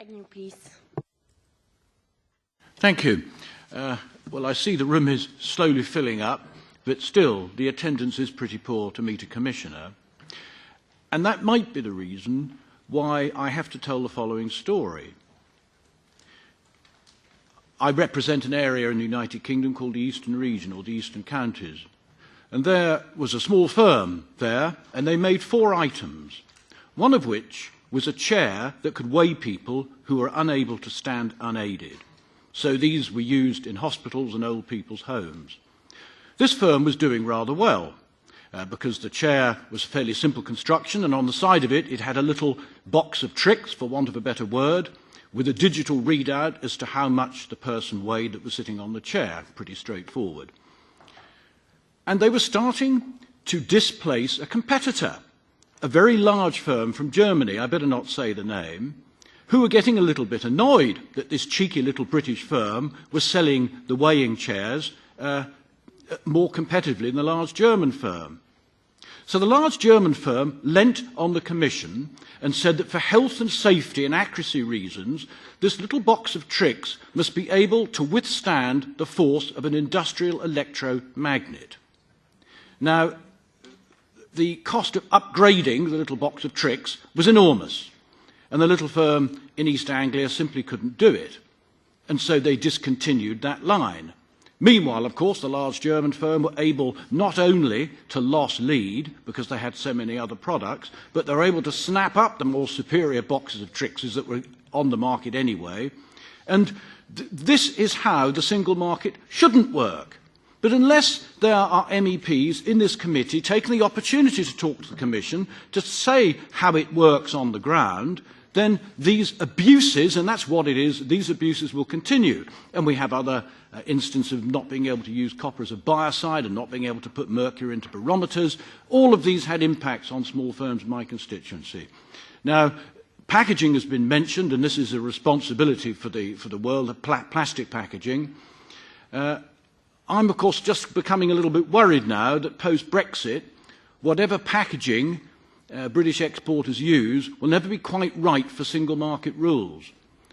Agnew, please. Thank you. Well, I see the room is slowly filling up, but still the attendance is pretty poor to meet a commissioner. And that might be the reason why I have to tell the following story. I represent an area in the United Kingdom called the Eastern Region, or the Eastern Counties. And there was a small firm there, and they made 4 items, one of which was a chair that could weigh people who were unable to stand unaided. So these were used in hospitals and old people's homes. This firm was doing rather well, because the chair was a fairly simple construction, and on the side of it, it had a little box of tricks, for want of a better word, with a digital readout as to how much the person weighed that was sitting on the chair. Pretty straightforward. And they were starting to displace a competitor, a very large firm from Germany, I better not say the name, who were getting a little bit annoyed that this cheeky little British firm was selling the weighing chairs more competitively than the large German firm. So the large German firm leant on the Commission and said that for health and safety and accuracy reasons, this little box of tricks must be able to withstand the force of an industrial electromagnet. Now, the cost of upgrading the little box of tricks was enormous, and the little firm in East Anglia simply couldn't do it, and so they discontinued that line. Meanwhile, of course, the large German firm were able not only to loss lead, because they had so many other products, but they were able to snap up the more superior boxes of tricks that were on the market anyway. And this is how the single market shouldn't work. But unless there are MEPs in this committee taking the opportunity to talk to the Commission, to say how it works on the ground, then these abuses, and that's what it is, these abuses will continue. And we have other instances of not being able to use copper as a biocide and not being able to put mercury into barometers. All of these had impacts on small firms in my constituency. Now, packaging has been mentioned, and this is a responsibility for the world of plastic packaging. I'm, of course, just becoming a little bit worried now that post-Brexit, whatever packaging British exporters use will never be quite right for single market rules.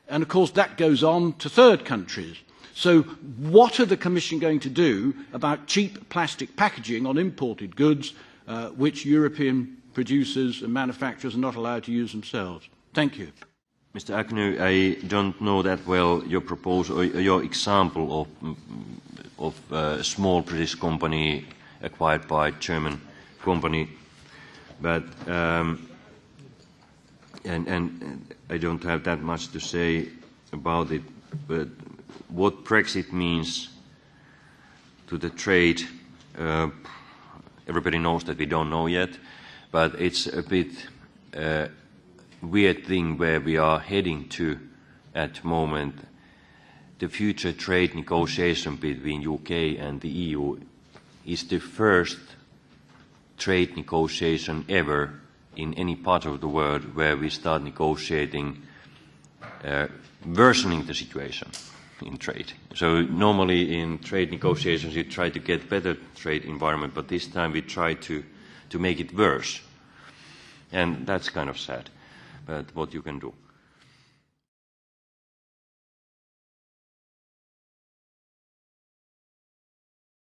And, of course, that goes on to third countries. So what are the Commission going to do about cheap plastic packaging on imported goods which European producers and manufacturers are not allowed to use themselves? Thank you. Mr. Agnew, I don't know that well your proposal or your example of a small British company acquired by a German company, but and I don't have that much to say about it. But what Brexit means to the trade, everybody knows that we don't know yet, but it's a bit weird thing where we are heading to at the moment. The future trade negotiation between UK and the EU is the first trade negotiation ever in any part of the world where we start negotiating worsening the situation in trade. So normally in trade negotiations you try to get better trade environment, but this time we try to make it worse. And that's kind of sad, but what you can do.